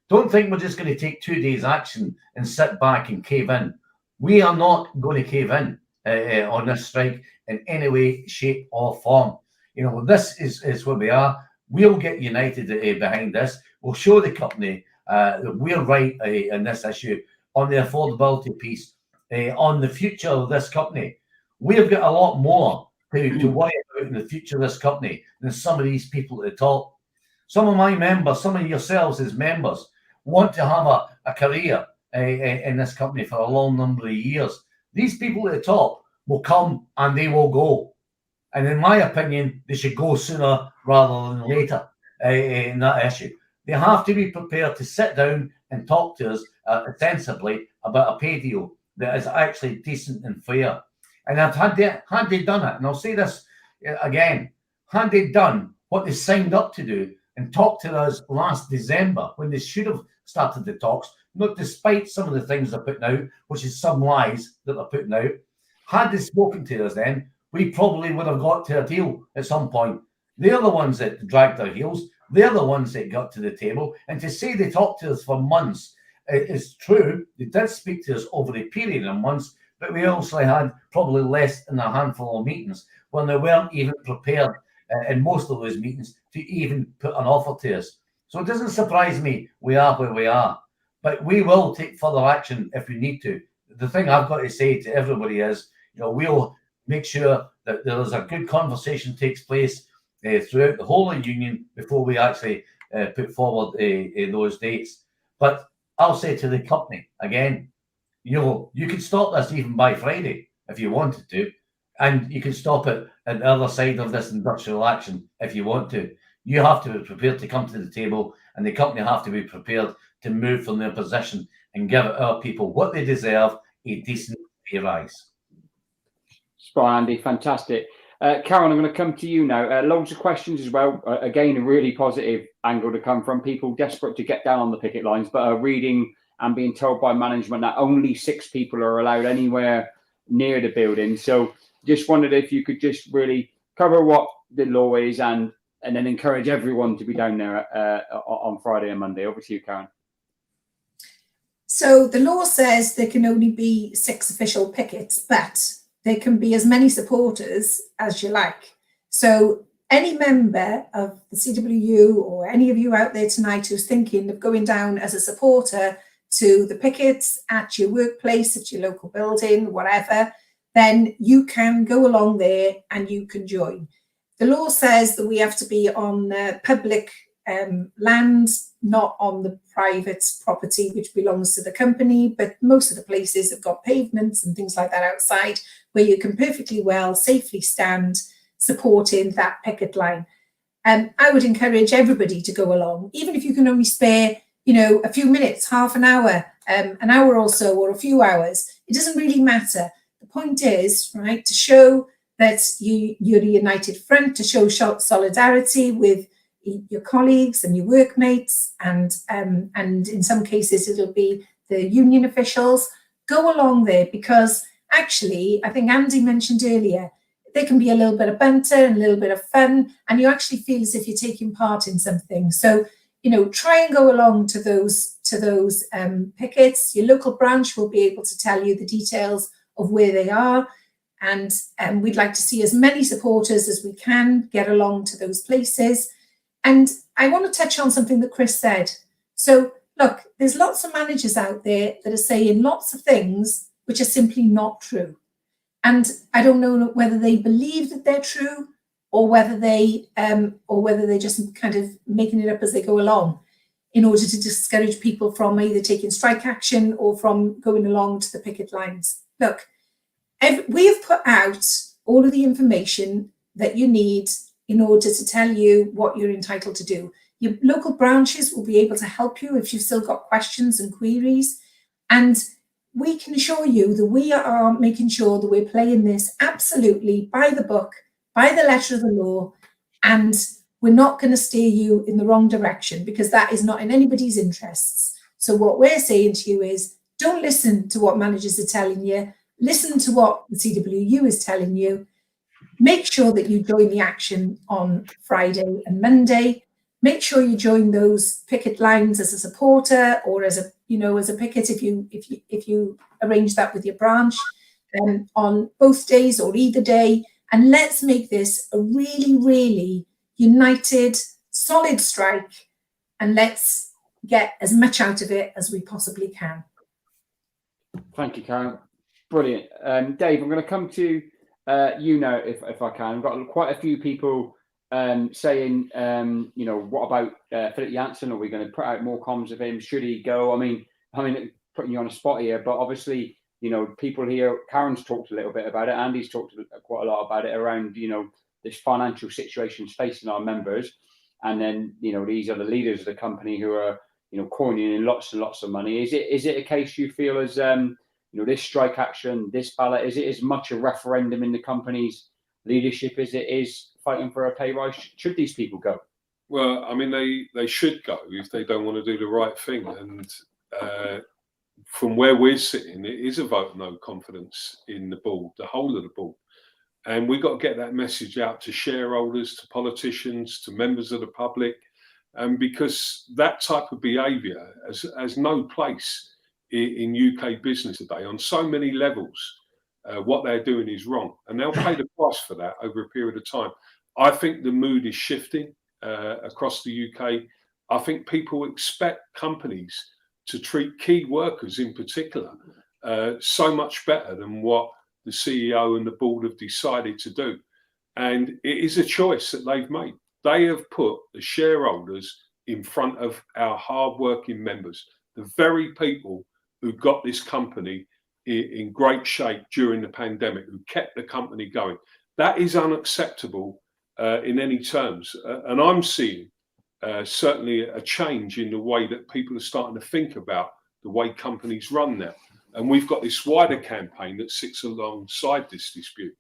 Don't think we're just going to take 2 days action and sit back and cave in. We are not going to cave in on this strike in any way, shape or form. You know, this is where we are. We'll get united behind this. We'll show the company that we're right in this issue, on the affordability piece, on the future of this company. We've got a lot more to worry about in the future of this company than some of these people at the top. Some of my members, some of yourselves as members, want to have a career in this company for a long number of years. These people at the top will come and they will go. And in my opinion, they should go sooner rather than later in that issue. They have to be prepared to sit down and talk to us sensibly about a pay deal that is actually decent and fair. And had they done it, and I'll say this again, had they done what they signed up to do and talked to us last December when they should have started the talks, not despite some of the things they're putting out, which is some lies that they're putting out, had they spoken to us then, we probably would have got to a deal at some point. They're the ones that dragged their heels. They're the ones that got to the table. And to say they talked to us for months is true. They did speak to us over a period of months, but we also had probably less than a handful of meetings when they weren't even prepared in most of those meetings to even put an offer to us. So it doesn't surprise me we are where we are, but we will take further action if we need to. The thing I've got to say to everybody is, you know, we'll make sure that there is a good conversation takes place throughout the whole of the union before we actually put forward those dates. But I'll say to the company again, you know, you could stop this even by Friday if you wanted to, and you can stop it at the other side of this industrial action if you want to. You have to be prepared to come to the table, and the company have to be prepared to move from their position and give our people what they deserve, a decent pay rise. Spot, Andy, fantastic. Karen, I'm going to come to you now. Loads of questions as well. Again, a really positive angle to come from people desperate to get down on the picket lines, but are reading and being told by management that only 6 people are allowed anywhere near the building. So just wondered if you could just really cover what the law is and then encourage everyone to be down there on Friday and Monday. Over to you, Karen. So the law says there can only be 6 official pickets, but there can be as many supporters as you like. So any member of the CWU or any of you out there tonight who's thinking of going down as a supporter to the pickets at your workplace, at your local building, whatever, then you can go along there and you can join. The law says that we have to be on public land, not on the private property which belongs to the company, but most of the places have got pavements and things like that outside where you can perfectly well safely stand supporting that picket line. I would encourage everybody to go along, even if you can only spare, you know, a few minutes, half an hour or so, or a few hours. It doesn't really matter. The point is, right, to show that you're a united front, to show solidarity with your colleagues and your workmates, and in some cases it'll be the union officials. Go along there, because actually, I think Andy mentioned earlier, there can be a little bit of banter and a little bit of fun, and you actually feel as if you're taking part in something. So, you know, try and go along to those pickets. Your local branch will be able to tell you the details of where they are, and we'd like to see as many supporters as we can get along to those places. And I want to touch on something that Chris said. So look, there's lots of managers out there that are saying lots of things which are simply not true. And I don't know whether they believe that they're true or whether they're just kind of making it up as they go along in order to discourage people from either taking strike action or from going along to the picket lines. Look, we have put out all of the information that you need in order to tell you what you're entitled to do. Your local branches will be able to help you if you've still got questions and queries. And we can assure you that we are making sure that we're playing this absolutely by the book, by the letter of the law, and we're not going to steer you in the wrong direction, because that is not in anybody's interests. So what we're saying to you is, don't listen to what managers are telling you. Listen to what the CWU is telling you. Make sure that you join the action on Friday and Monday. Make sure you join those picket lines as a supporter, or as a picket if you arrange that with your branch, on both days or either day. And let's make this a really, really united, solid strike, and let's get as much out of it as we possibly can. Thank you, Karen. Brilliant. Dave, I'm going to come to you now, if I can. I've got quite a few people saying, what about Philip Janssen? Are we going to put out more comms of him? Should he go? I mean, putting you on a spot here, but obviously, people here, Karen's talked a little bit about it. Andy's talked quite a lot about it around, this financial situation facing our members. And then, these are the leaders of the company who are, coining in lots and lots of money. Is it a case you feel as, this strike action, this ballot, is it as much a referendum in the company's leadership as it is fighting for a pay rise? Should these people go? Well, I mean, they should go if they don't want to do the right thing. And from where we're sitting, it is a vote of no confidence in the board, the whole of the board. And we've got to get that message out to shareholders, to politicians, to members of the public, because that type of behaviour has no place in UK business today on so many levels. What they're doing is wrong, and they'll pay the price for that over a period of time. I think the mood is shifting across the UK. I think people expect companies to treat key workers in particular so much better than what the CEO and the board have decided to do. And it is a choice that they've made. They have put the shareholders in front of our hard-working members, the very people who got this company in great shape during the pandemic, who kept the company going. That is unacceptable in any terms. And I'm seeing certainly a change in the way that people are starting to think about the way companies run now. And we've got this wider campaign that sits alongside this dispute,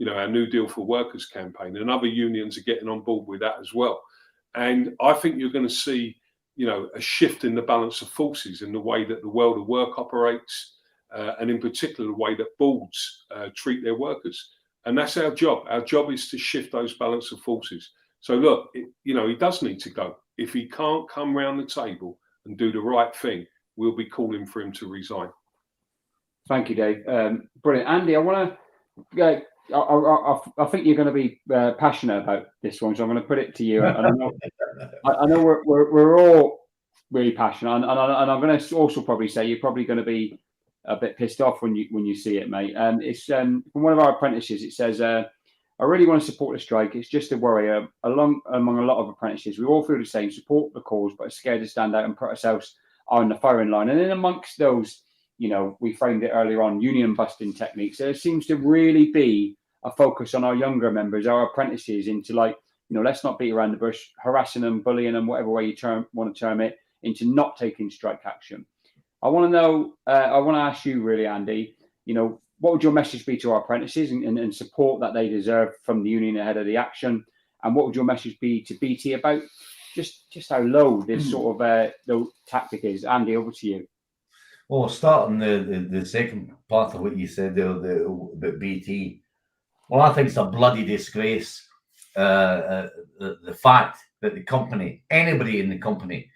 our New Deal for Workers campaign, and other unions are getting on board with that as well. And I think you're going to see, a shift in the balance of forces in the way that the world of work operates, and in particular, the way that boards treat their workers. And that's our job. Our job is to shift those balance of forces. So look, he does need to go. If he can't come round the table and do the right thing, we'll be calling for him to resign. Thank you, Dave. Brilliant. Andy, I want to, I think you're going to be passionate about this one, so I'm going to put it to you. And I know we're all really passionate, and I'm going to also probably say you're probably going to be a bit pissed off when you see it, mate. It's from one of our apprentices. It says, "I really want to support the strike. It's just a worry among a lot of apprentices. We all feel the same, support the cause, but are scared to stand out and put ourselves on the firing line. And in amongst those, we framed it earlier on, union busting techniques. There seems to really be a focus on our younger members, our apprentices, into let's not beat around the bush, harassing them, bullying them, whatever way you want to term it, into not taking strike action." I want to know, I want to ask you really, Andy, what would your message be to our apprentices and support that they deserve from the union ahead of the action? And what would your message be to BT about just how low this sort of the tactic is? Andy, over to you. Well, starting the second part of what you said there about BT, well, I think it's a bloody disgrace. The fact that the company, anybody in the company,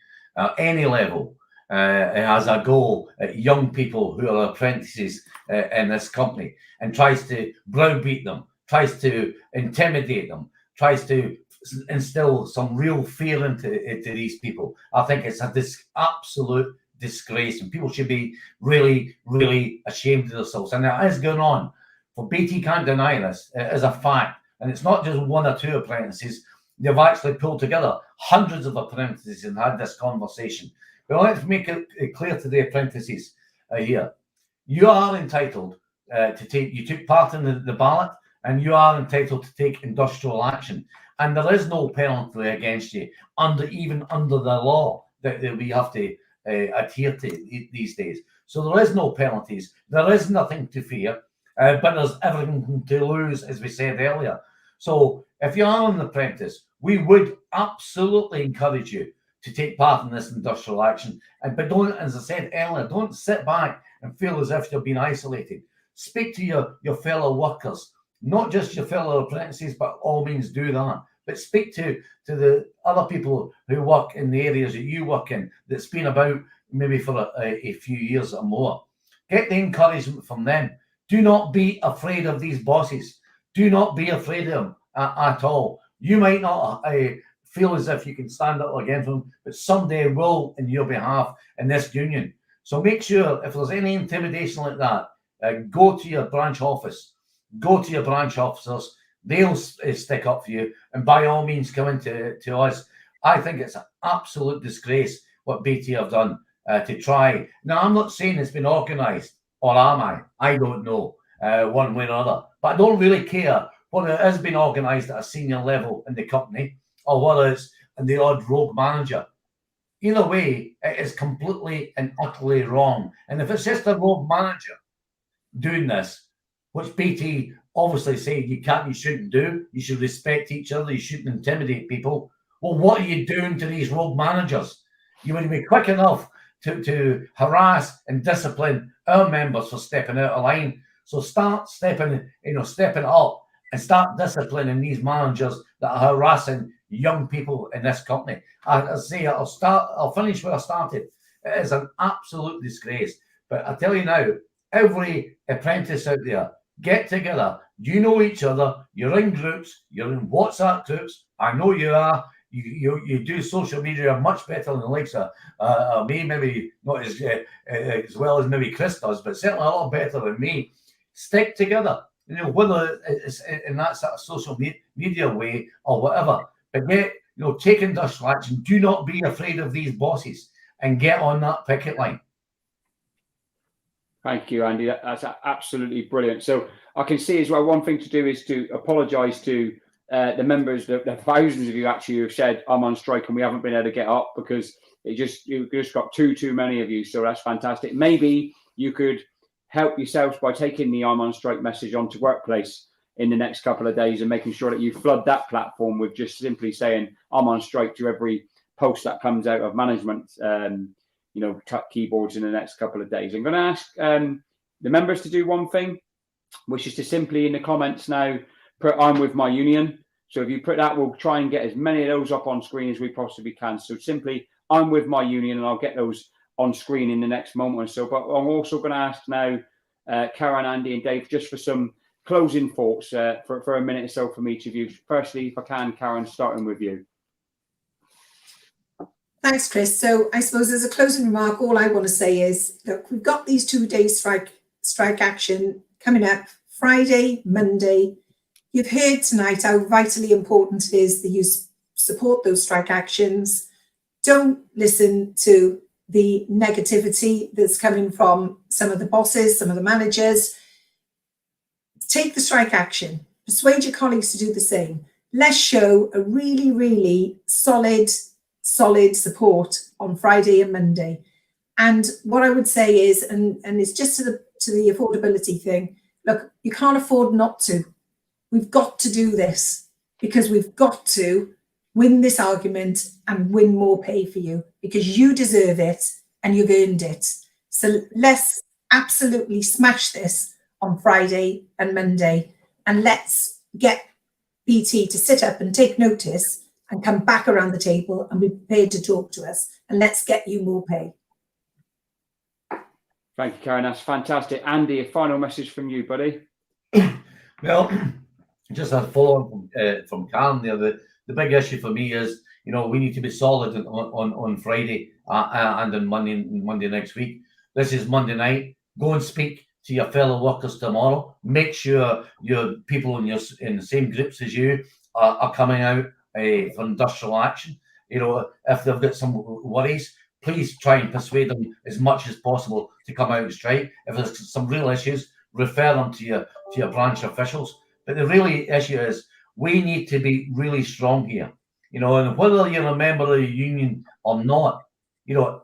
any level, has a go at young people who are apprentices in this company and tries to browbeat them, tries to intimidate them, tries to instill some real fear into these people. I think it's this absolute disgrace, and people should be really, really ashamed of themselves. And it is going on. For BT can't deny this. It is a fact. And it's not just one or two apprentices. They've actually pulled together hundreds of apprentices and had this conversation. But let's make it clear to the apprentices here. You are entitled you took part in the ballot, and you are entitled to take industrial action. And there is no penalty against you even under the law that we have to adhere to these days. So there is no penalties. There is nothing to fear, but there's everything to lose, as we said earlier. So if you are an apprentice, we would absolutely encourage you to take part in this industrial action. But don't, as I said earlier, don't sit back and feel as if you're being isolated. Speak to your fellow workers, not just your fellow apprentices, but all means do that. But speak to the other people who work in the areas that you work in, that's been about maybe for a few years or more. Get the encouragement from them. Do not be afraid of these bosses. Do not be afraid of them at all. You might not feel as if you can stand up against them, but someday will in your behalf in this union. So make sure if there's any intimidation like that, go to your branch office, go to your branch officers. They'll stick up for you, and by all means come into to us. I think it's an absolute disgrace what BT have done to try. Now, I'm not saying it's been organised, or am I? I don't know, one way or another. But I don't really care whether it has been organised at a senior level in the company or whether it's the odd rogue manager. Either way, it is completely and utterly wrong. And if it's just a rogue manager doing this, which BT obviously say you can't, you shouldn't do, you should respect each other, you shouldn't intimidate people. Well, what are you doing to these rogue managers? You would be quick enough to harass and discipline our members for stepping out of line. So start stepping up and start disciplining these managers that are harassing young people in this company. I say I'll finish where I started. It is an absolute disgrace. But I tell you now, every apprentice out there, get together. You know each other. You're in groups. You're in WhatsApp groups. I know you are. You do social media much better than the likes of me. Maybe not as well as maybe Chris does, but certainly a lot better than me. Stick together. You know, whether it's in that sort of social media way or whatever. But take industrial action. Do not be afraid of these bosses and get on that picket line. Thank you, Andy. That's absolutely brilliant. So I can see as well, one thing to do is to apologise to the members, the thousands of you actually who have said I'm on strike and we haven't been able to get up because you just got too many of you. So that's fantastic. Maybe you could help yourselves by taking the I'm on strike message onto Workplace in the next couple of days and making sure that you flood that platform with just simply saying I'm on strike to every post that comes out of management. Tuck keyboards in the next couple of days. I'm going to ask the members to do one thing, which is to simply in the comments now put I'm with my union. So if you put that, we'll try and get as many of those up on screen as we possibly can. So simply I'm with my union, and I'll get those on screen in the next moment or so. But I'm also going to ask now Karen, Andy and Dave just for some closing thoughts for a minute or so from each of you. Firstly, if I can, Karen, starting with you. Thanks, Chris. So I suppose as a closing remark, all I want to say is, look, we've got these 2 days strike action coming up Friday, Monday. You've heard tonight how vitally important it is that you support those strike actions. Don't listen to the negativity that's coming from some of the bosses, some of the managers. Take the strike action. Persuade your colleagues to do the same. Let's show a really, really solid support on Friday and Monday. And what I would say is, and it's just to the affordability thing, look, you can't afford not to. We've got to do this because we've got to win this argument and win more pay for you because you deserve it and you've earned it. So let's absolutely smash this on Friday and Monday, and let's get BT to sit up and take notice and come back around the table and be prepared to talk to us, and let's get you more pay. Thank you, Karen. That's fantastic. Andy, a final message from you, buddy. Well, just a follow on from Karen there. The big issue for me is, we need to be solid on Friday and on Monday next week. This is Monday night. Go and speak to your fellow workers tomorrow. Make sure your people in the same groups as you are coming out for industrial action. If they've got some worries, please try and persuade them as much as possible to come out and strike. If there's some real issues, refer them to your branch officials. But the really issue is we need to be really strong here. And whether you're a member of the union or not,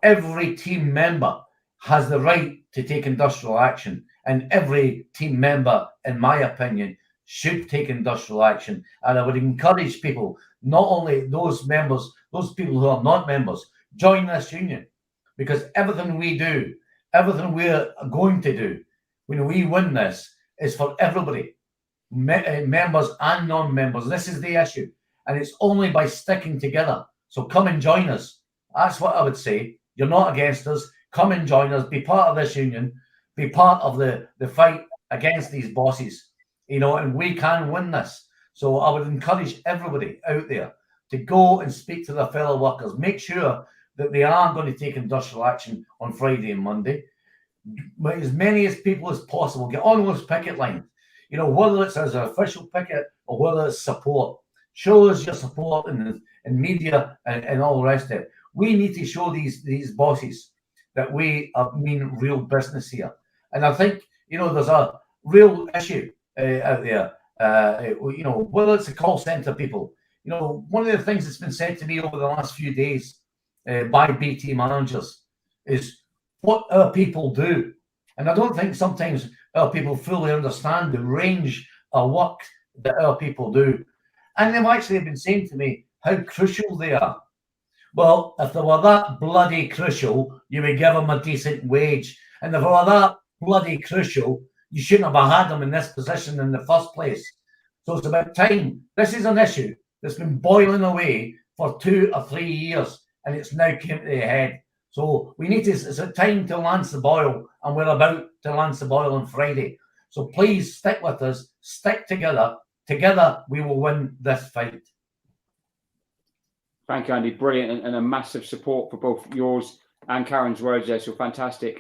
every team member has the right to take industrial action, and every team member, in my opinion, should take industrial action. And I would encourage people, not only those members, those people who are not members, join this union, because everything we do, everything we're going to do when we win this is for everybody, members and non-members. This is the issue, and it's only by sticking together. So come and join us. That's what I would say. You're not against us. Come and join us. Be part of this union. Be part of the fight against these bosses, you know, and we can win this. So I would encourage everybody out there to go and speak to their fellow workers. Make sure that they are going to take industrial action on Friday and Monday. As many as people as possible, get on those picket lines. You know, whether it's as an official picket or whether it's support. Show us your support in media and all the rest of it. We need to show these bosses that we mean real business here. And I think, you know, there's a real issue out there. You know, whether it's the call centre people. You know, one of the things that's been said to me over the last few days by BT managers is what our people do. And I don't think sometimes our people fully understand the range of work that our people do. And they've actually been saying to me how crucial they are. Well, if they were that bloody crucial, you would give them a decent wage. And if they were that bloody crucial, you shouldn't have had them in this position in the first place. So it's about time. This is an issue that's been boiling away for 2 or 3 years, and it's now came to the head. So we need to, it's a time to lance the boil, and we're about to lance the boil on Friday. So please stick with us, stick together. Together we will win this fight. Thank you, Andy. Brilliant, and a massive support for both yours and Karen's words there. So fantastic.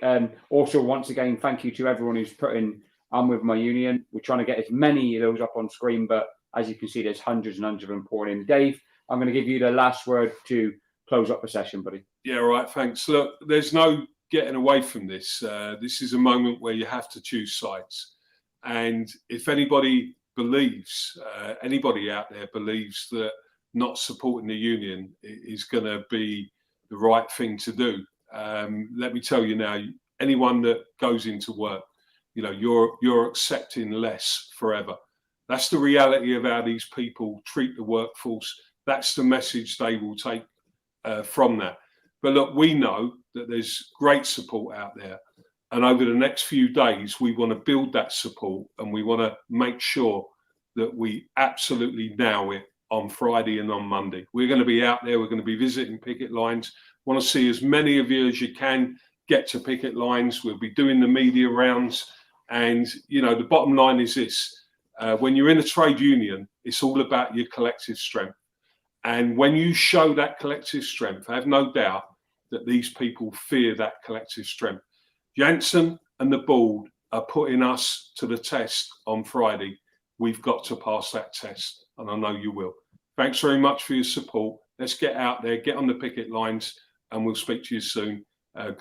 Also, once again, thank you to everyone who's put in "I'm with my union." We're trying to get as many of those up on screen, but as you can see, there's hundreds and hundreds of them pouring in. Dave, I'm going to give you the last word to close up the session, buddy. Yeah, right. Thanks. Look, there's no getting away from this. This is a moment where you have to choose sides. And if anybody believes, anybody out there believes that not supporting the union is going to be the right thing to do, let me tell you now, anyone that goes into work, you know, you're accepting less forever. That's the reality of how these people treat the workforce. That's the message they will take from that. But look, we know that there's great support out there. And over the next few days, we want to build that support, and we want to make sure that we absolutely nail it on Friday and on Monday. We're going to be out there. We're going to be visiting picket lines. Want to see as many of you as you can get to picket lines. We'll be doing the media rounds. And, you know, the bottom line is this. When you're in a trade union, it's all about your collective strength. And when you show that collective strength, I have no doubt that these people fear that collective strength. Janssen and the board are putting us to the test on Friday. We've got to pass that test, and I know you will. Thanks very much for your support. Let's get out there, get on the picket lines, and we'll speak to you soon. Good